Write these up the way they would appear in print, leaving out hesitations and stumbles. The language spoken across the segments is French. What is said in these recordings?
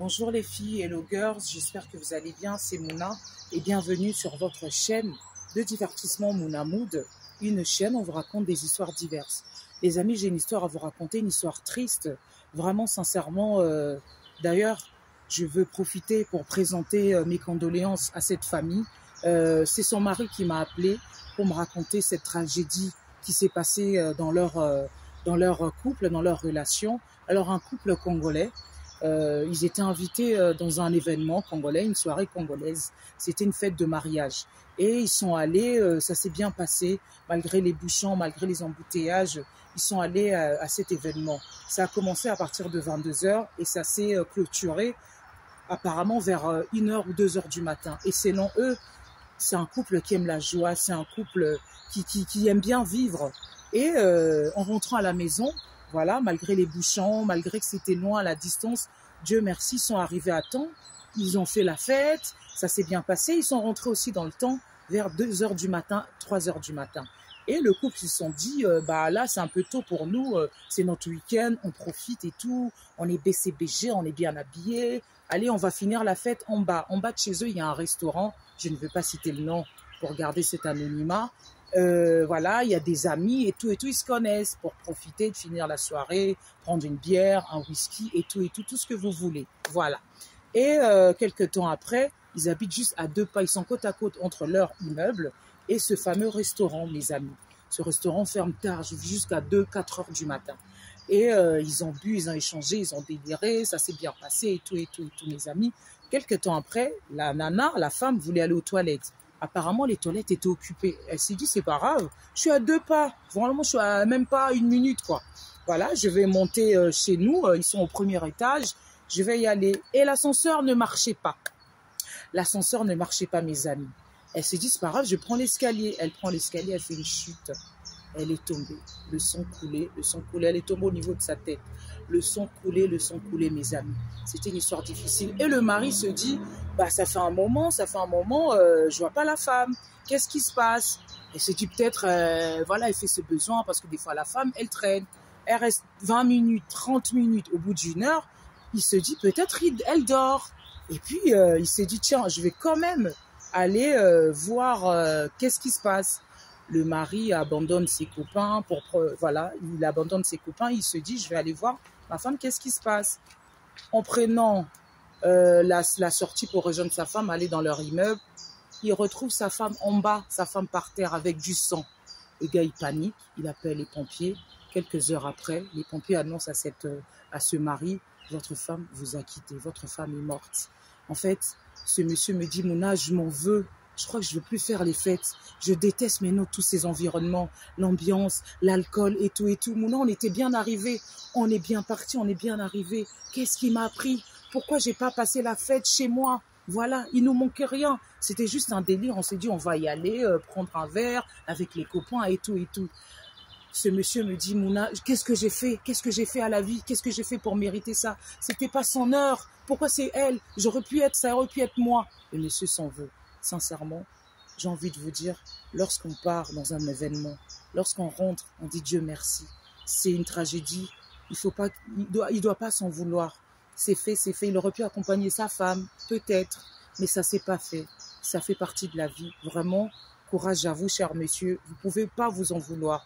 Bonjour les filles, hello girls, j'espère que vous allez bien, c'est Mouna et bienvenue sur votre chaîne de divertissement Mouna Mood, une chaîne où on vous raconte des histoires diverses. Les amis, j'ai une histoire à vous raconter, une histoire triste, vraiment sincèrement. D'ailleurs, je veux profiter pour présenter mes condoléances à cette famille. C'est son mari qui m'a appelé pour me raconter cette tragédie qui s'est passée dans leur couple, dans leur relation. Alors un couple congolais. Ils étaient invités dans un événement congolais, une soirée congolaise. C'était une fête de mariage. Et ils sont allés, ça s'est bien passé, malgré les bouchons, malgré les embouteillages. Ils sont allés à cet événement. Ça a commencé à partir de 22 h et ça s'est clôturé apparemment vers 1 h ou 2 h du matin. Et selon eux, c'est un couple qui aime la joie, c'est un couple qui aime bien vivre. Et en rentrant à la maison, voilà, malgré les bouchons, malgré que c'était loin à la distance, Dieu merci, ils sont arrivés à temps, ils ont fait la fête, ça s'est bien passé, ils sont rentrés aussi dans le temps vers 2 h du matin, 3 h du matin. Et le couple, ils se sont dit, bah là, c'est un peu tôt pour nous, c'est notre week-end, on profite et tout, on est BCBG, on est bien habillés, allez, on va finir la fête en bas. En bas de chez eux, il y a un restaurant, je ne veux pas citer le nom pour garder cet anonymat. Voilà, il y a des amis et tout, ils se connaissent pour profiter de finir la soirée, prendre une bière, un whisky et tout, tout ce que vous voulez. Voilà. Et quelques temps après, ils habitent juste à 2 pas, ils sont côte à côte entre leur immeuble et ce fameux restaurant, mes amis. Ce restaurant ferme tard, jusqu'à 2-4 heures du matin. Et ils ont bu, ils ont échangé, ils ont déliré, ça s'est bien passé et tout, mes amis. Quelques temps après, la nana, la femme, voulait aller aux toilettes. Apparemment, les toilettes étaient occupées. Elle s'est dit, c'est pas grave, je suis à 2 pas. Vraiment, je suis à même pas 1 minute, quoi. Voilà, je vais monter chez nous. Ils sont au 1er étage. Je vais y aller. Et l'ascenseur ne marchait pas. L'ascenseur ne marchait pas, mes amis. Elle s'est dit, c'est pas grave, je prends l'escalier. Elle prend l'escalier, elle fait une chute. Elle est tombée. Le sang coulait, Elle est tombée au niveau de sa tête. Le sang coulait, mes amis. C'était une histoire difficile. Et le mari se dit, bah, ça fait un moment, je vois pas la femme. Qu'est-ce qui se passe? Elle se dit peut-être, voilà, elle fait ce besoin parce que des fois la femme, elle traîne. Elle reste 20 minutes, 30 minutes. Au bout d'1 heure, il se dit peut-être elle dort. Et puis, il s'est dit, tiens, je vais quand même aller voir qu'est-ce qui se passe. Le mari abandonne ses copains, il abandonne ses copains, il se dit, je vais aller voir ma femme, qu'est-ce qui se passe? En prenant la sortie pour rejoindre sa femme, aller dans leur immeuble, il retrouve sa femme en bas, sa femme par terre avec du sang. Le gars, il panique, il appelle les pompiers. Quelques heures après, les pompiers annoncent à ce mari, votre femme vous a quitté, votre femme est morte. En fait, ce monsieur me dit, Mouna, je m'en veux. Je crois que je ne veux plus faire les fêtes. Je déteste maintenant tous ces environnements, l'ambiance, l'alcool et tout. Mouna, on était bien arrivés. On est bien partis, on est bien arrivés. Qu'est-ce qui m'a pris? Pourquoi j'ai pas passé la fête chez moi? Voilà, il nous manquait rien. C'était juste un délire. On s'est dit, on va y aller, prendre un verre avec les copains et tout. Ce monsieur me dit, Mouna, qu'est-ce que j'ai fait? Qu'est-ce que j'ai fait à la vie? Qu'est-ce que j'ai fait pour mériter ça? C'était pas son heure. Pourquoi c'est elle? Ça aurait pu être moi. Le monsieur s'en veut. Sincèrement, j'ai envie de vous dire, lorsqu'on part dans un événement, lorsqu'on rentre, on dit Dieu merci. C'est une tragédie. Il doit pas s'en vouloir. C'est fait. Il aurait pu accompagner sa femme, peut-être, mais ça s'est pas fait. Ça fait partie de la vie. Vraiment, courage à vous, cher monsieur. Vous pouvez pas vous en vouloir.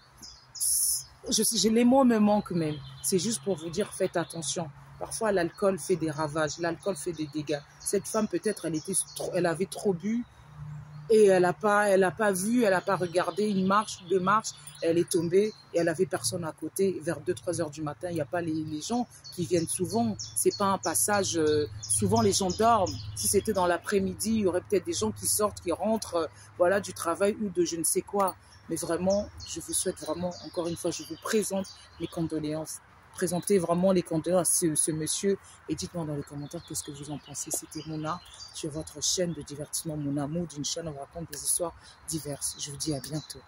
Les mots me manquent même. C'est juste pour vous dire, faites attention. Parfois, l'alcool fait des ravages, l'alcool fait des dégâts. Cette femme, peut-être, elle avait trop bu et elle n'a pas vu, elle n'a pas regardé 1 marche, 2 marches. Elle est tombée et elle avait personne à côté. Vers 2-3 heures du matin, il n'y a pas les gens qui viennent souvent. C'est pas un passage. Souvent, les gens dorment. Si c'était dans l'après-midi, il y aurait peut-être des gens qui sortent, qui rentrent, voilà, du travail ou de je ne sais quoi. Mais vraiment, je vous souhaite vraiment, encore une fois, je vous présente mes condoléances. Présentez vraiment les condoléances à ce monsieur et dites-moi dans les commentaires qu'est-ce que vous en pensez. C'était Mouna sur votre chaîne de divertissement Mouna Mood, une chaîne où on raconte des histoires diverses. Je vous dis à bientôt.